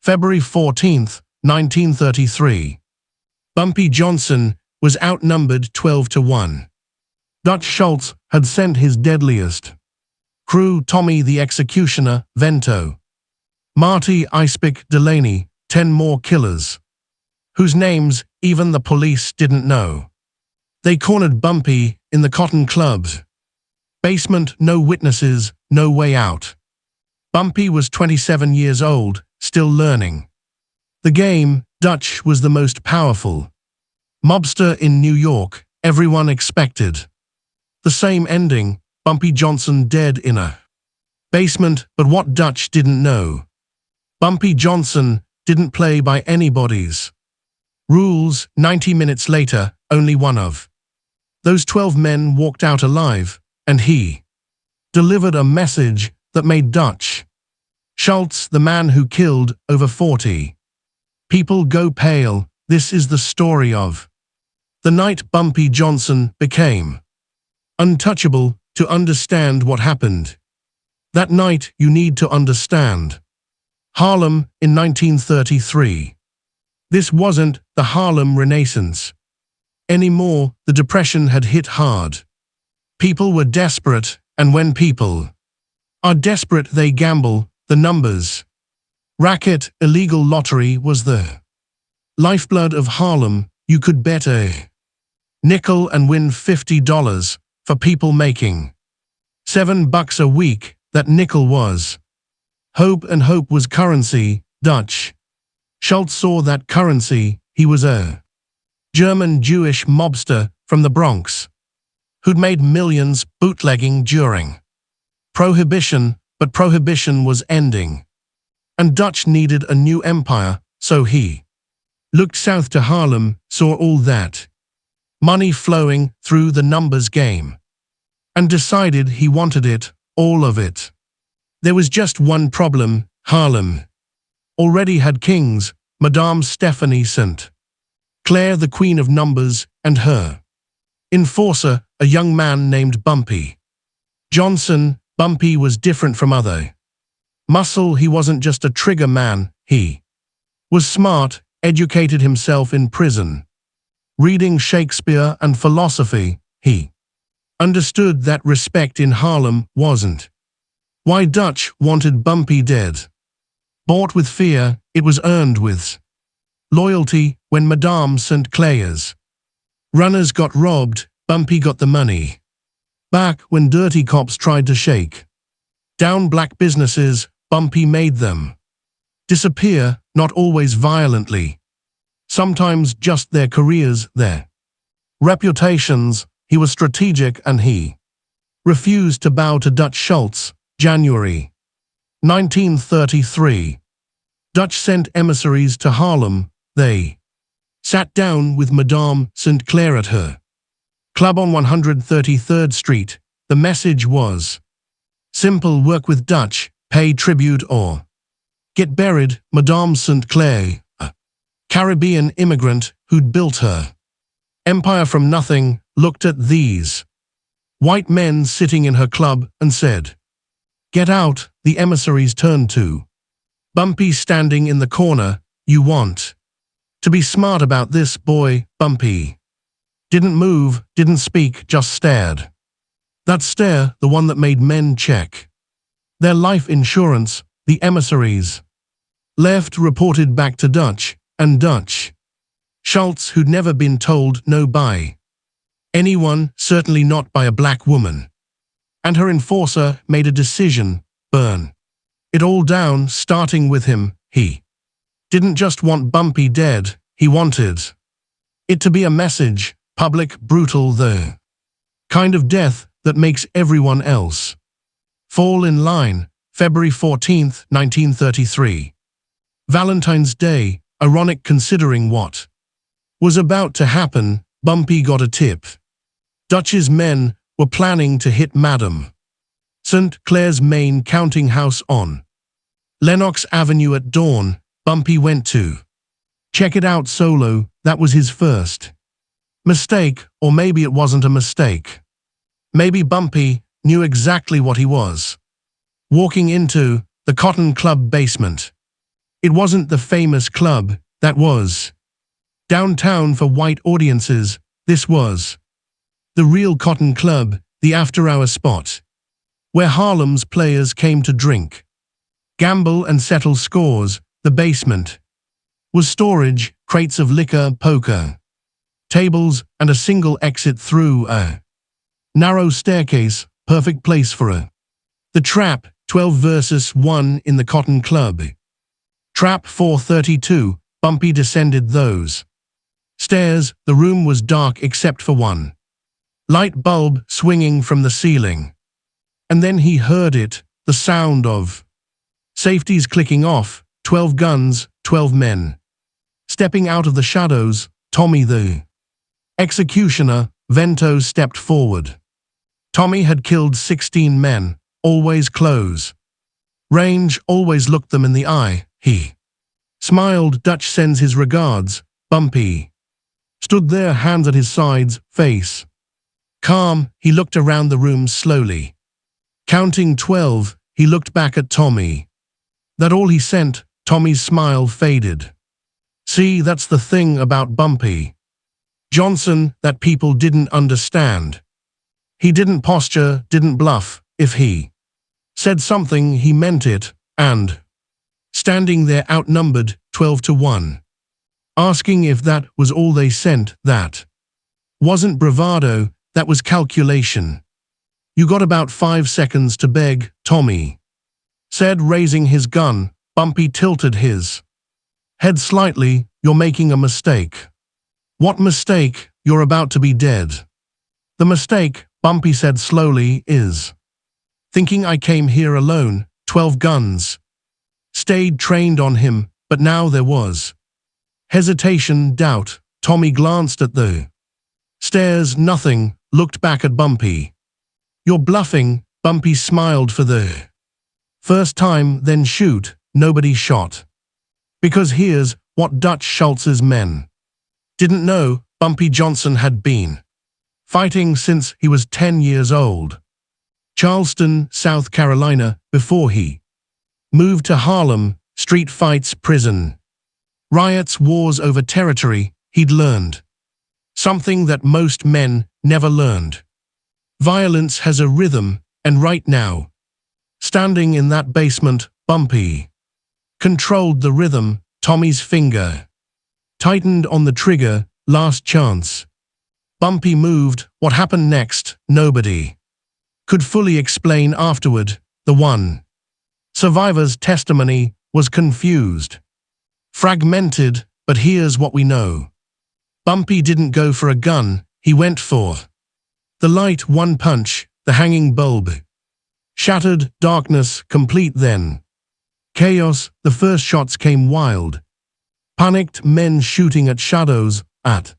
February 14, 1933. Bumpy Johnson was outnumbered 12-1. Dutch Schultz had sent his deadliest crew, Tommy the Executioner, Vento, Marty Icepick Delaney, 10 more killers, whose names even the police didn't know. They cornered Bumpy in the Cotton Club's basement, no witnesses, no way out. Bumpy was 27 years old, still learning the game. Dutch was the most powerful mobster in New York. Everyone expected the same ending, Bumpy Johnson dead in a basement, but what Dutch didn't know, Bumpy Johnson didn't play by anybody's rules. 90 minutes later, only one of those 12 men walked out alive, and he delivered a message that made Dutch Schultz, the man who killed over 40 people, go pale. This is the story of the night Bumpy Johnson became untouchable. To understand what happened that night, you need to understand Harlem in 1933. This wasn't the Harlem Renaissance anymore. The Depression had hit hard. People were desperate, and when people are desperate, they gamble. The numbers racket, illegal lottery, was the lifeblood of Harlem. You could bet a nickel and win $50 for people making $7 a week. That nickel was hope, and hope was currency. Dutch Schultz saw that currency. He was a German Jewish mobster from the Bronx who'd made millions bootlegging during Prohibition, but Prohibition was ending, and Dutch needed a new empire, so he looked south to Harlem, saw all that money flowing through the numbers game, and decided he wanted it, all of it. There was just one problem. Harlem already had kings, Madame Stephanie St. Clair, the queen of numbers, and her enforcer, a young man named Bumpy Johnson. Bumpy was different from other muscle. He wasn't just a trigger man. He was smart, educated himself in prison, reading Shakespeare and philosophy. He understood that respect in Harlem wasn't why Dutch wanted Bumpy dead. Bought with fear, it was earned with loyalty. When Madame St. Clair's runners got robbed, Bumpy got the money back. When dirty cops tried to shake down black businesses, Bumpy made them disappear, not always violently, sometimes just their careers, their reputations. He was strategic, and he refused to bow to Dutch Schultz. January 1933. Dutch sent emissaries to Harlem. They sat down with Madame St. Clair at her club on 133rd Street. The message was simple: work with Dutch, pay tribute, or get buried. Madame St. Clair, a Caribbean immigrant who'd built her empire from nothing, looked at these white men sitting in her club and said, "Get out." The emissaries turned to Bumpy standing in the corner. "You want to be smart about this, boy." Bumpy didn't move, didn't speak, just stared. That stare, the one that made men check their life insurance. The emissaries left, reported back to Dutch, and Dutch Schultz, who'd never been told no by anyone, certainly not by a black woman, and her enforcer, made a decision: burn it all down, starting with him. He didn't just want Bumpy dead, he wanted it to be a message, public, brutal, the kind of death that makes everyone else fall in line. February 14, 1933. Valentine's Day, ironic considering what was about to happen. Bumpy got a tip. Dutch's men were planning to hit Madame St. Clair's main counting house on Lenox Avenue at dawn. Bumpy went to check it out solo. That was his first mistake, or maybe it wasn't a mistake. Maybe Bumpy knew exactly what he was walking into: the Cotton Club basement. It wasn't the famous club, that was downtown for white audiences. This was the real Cotton Club, the after-hour spot, where Harlem's players came to drink, gamble and settle scores. The basement was storage, crates of liquor, poker tables, and a single exit through a narrow staircase, perfect place for the trap. 12 versus 1 in the Cotton Club. Trap 432, Bumpy descended those stairs. The room was dark except for one light bulb swinging from the ceiling. And then he heard it, the sound of safeties clicking off. 12 guns, 12 men stepping out of the shadows. Tommy the executioner, Vento, stepped forward. Tommy had killed 16 men, always close range, always looked them in the eye. He smiled. Dutch sends his regards. Bumpy stood there, hands at his sides, face calm. He looked around the room slowly, counting 12. He looked back at Tommy. That all he sent? Tommy's smile faded. See, that's the thing about Bumpy Johnson that people didn't understand. He didn't posture, didn't bluff. If he said something, he meant it. And standing there outnumbered 12-1, asking if that was all they sent, that wasn't bravado, that was calculation. You got about 5 seconds to beg, Tommy said, raising his gun. Bumpy tilted his head slightly. You're making a mistake. What mistake? You're about to be dead. The mistake, Bumpy said slowly, is thinking I came here alone. 12 guns stayed trained on him, but now there was hesitation, doubt. Tommy glanced at the stairs, nothing, looked back at Bumpy. You're bluffing. Bumpy smiled for the first time. Then shoot. Nobody shot. Because here's what Dutch Schultz's men didn't know. Bumpy Johnson had been fighting since he was 10 years old. Charleston, South Carolina, before he moved to Harlem. Street fights, prison riots, wars over territory. He'd learned something that most men never learned. Violence has a rhythm, and right now, standing in that basement, Bumpy controlled the rhythm. Tommy's finger tightened on the trigger. Last chance. Bumpy moved. What happened next, nobody could fully explain afterward. The one survivor's testimony was confused, fragmented, but here's what we know. Bumpy didn't go for a gun, he went for the light. One punch, the hanging bulb shattered, darkness complete, then chaos. The first shots came wild, panicked men shooting at shadows, at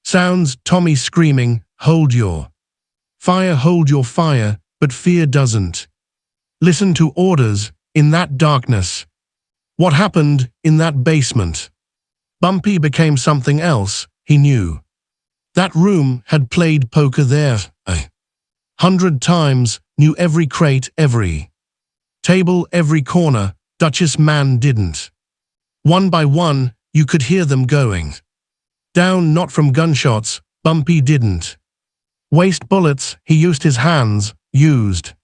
sounds. Tommy screaming, hold your fire, but fear doesn't listen to orders. In that darkness, what happened in that basement? Bumpy became something else. He knew that room, had played poker there 100 times, knew every crate, every table, every corner. Dutch's man didn't. One by one, you could hear them going down, not from gunshots. Bumpy didn't waste bullets. He used his hands, used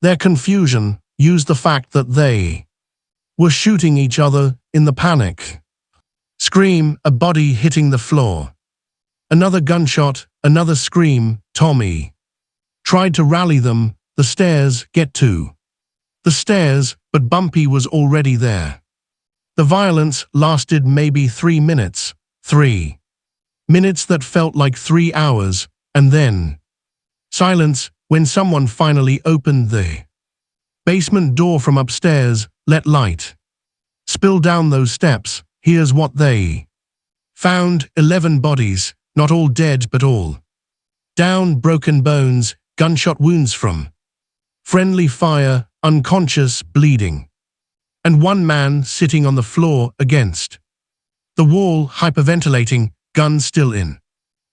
their confusion, used the fact that they were shooting each other in the panic. Scream, a body hitting the floor. Another gunshot, another scream. Tommy tried to rally them. The stairs, get to the stairs, but Bumpy was already there. The violence lasted maybe 3 minutes. 3 minutes that felt like 3 hours, and then silence when someone finally opened the basement door from upstairs, let light spill down those steps. Here's what they found: 11 bodies, not all dead but all down, broken bones, gunshot wounds from friendly fire, unconscious, bleeding, and one man sitting on the floor against the wall, hyperventilating, gun still in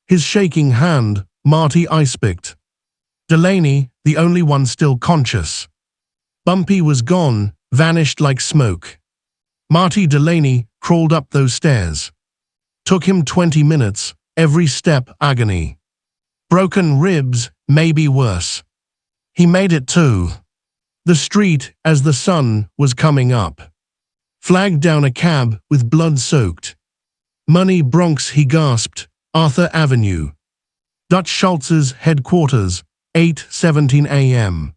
his shaking hand. Marty ice-picked Delaney, the only one still conscious. Bumpy was gone, vanished like smoke. Marty Delaney crawled up those stairs. Took him 20 minutes, every step agony. Broken ribs, maybe worse. He made it to the street as the sun was coming up. Flagged down a cab with blood-soaked money. Bronx, he gasped, Arthur Avenue. Dutch Schultz's headquarters, 8:17 a.m.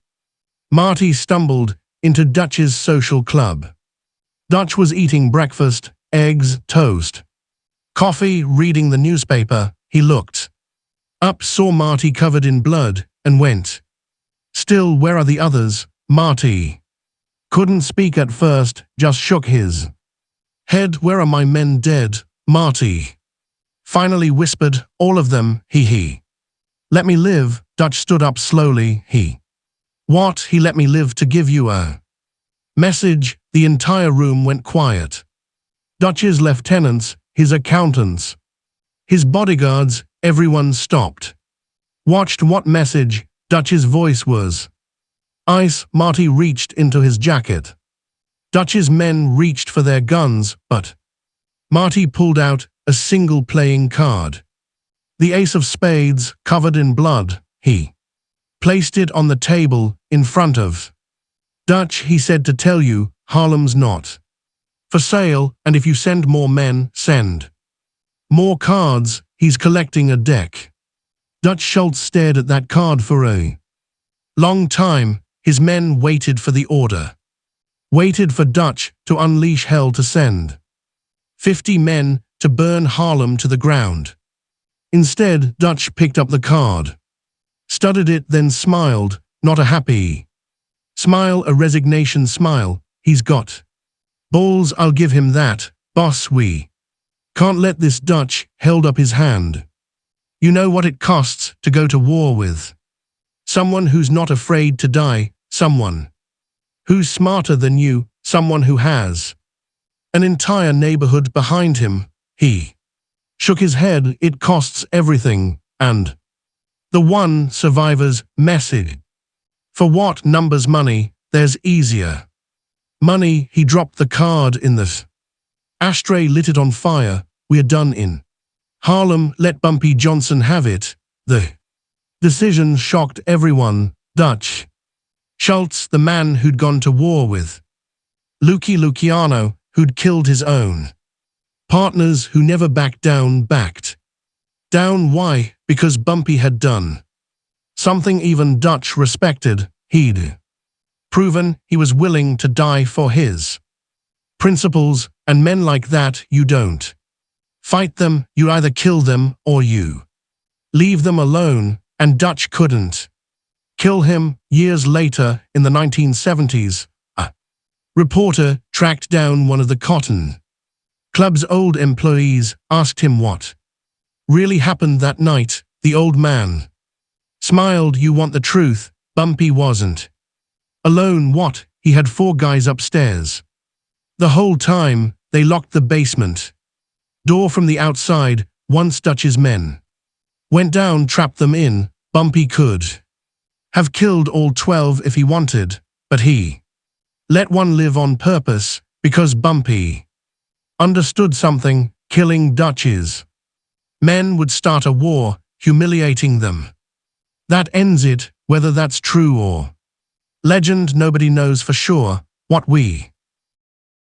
Marty stumbled into Dutch's social club. Dutch was eating breakfast, eggs, toast, coffee, reading the newspaper. He looked up, saw Marty covered in blood, and went, "Still, where are the others?" Marty couldn't speak at first, just shook his head. "Where are my men dead?" Marty finally whispered, "All of them, he. Let me live." Dutch stood up slowly. He what? He let me live to give you a message. The entire room went quiet. Dutch's lieutenants, his accountants, his bodyguards, everyone stopped. Watched. What message? Dutch's voice was ice. Marty reached into his jacket. Dutch's men reached for their guns, but Marty pulled out a single playing card. The ace of spades, covered in blood. He placed it on the table in front of Dutch. He said, "To tell you, Harlem's not for sale, and if you send more men, send more cards. He's collecting a deck." Dutch Schultz stared at that card for a long time. His men waited for the order. Waited for Dutch to unleash hell, to send 50 men to burn Harlem to the ground. Instead, Dutch picked up the card, studied it, then smiled, not a happy smile, a resignation smile. "He's got balls, I'll give him that, boss. We can't let this." Dutch held up his hand. "You know what it costs to go to war with someone who's not afraid to die, someone who's smarter than you, someone who has an entire neighborhood behind him." He shook his head. "It costs everything, and the one survivor's message. For what? Numbers, money. There's easier money." He dropped the card in the ashtray, lit it on fire. "We're done in Harlem. Let Bumpy Johnson have it." The decision shocked everyone. Dutch Schultz, the man who'd gone to war with Luciano, who'd killed his own partners, who never backed down. Why? Because Bumpy had done something even Dutch respected. He'd proven he was willing to die for his principles, and men like that, you don't fight them, you either kill them or you leave them alone, and Dutch couldn't kill him. Years later, in the 1970s, a reporter tracked down one of the Cotton Club's old employees, asked him what really happened that night. The old man smiled. "You want the truth? Bumpy wasn't alone." "What?" "He had 4 guys upstairs. The whole time, they locked the basement door from the outside. Once Dutch's men went down, trapped them in. Bumpy could have killed all 12 if he wanted, but he let one live on purpose, because Bumpy understood something. Killing Dutch's men would start a war, humiliating them. That ends it. Whether that's true or legend, nobody knows for sure. What we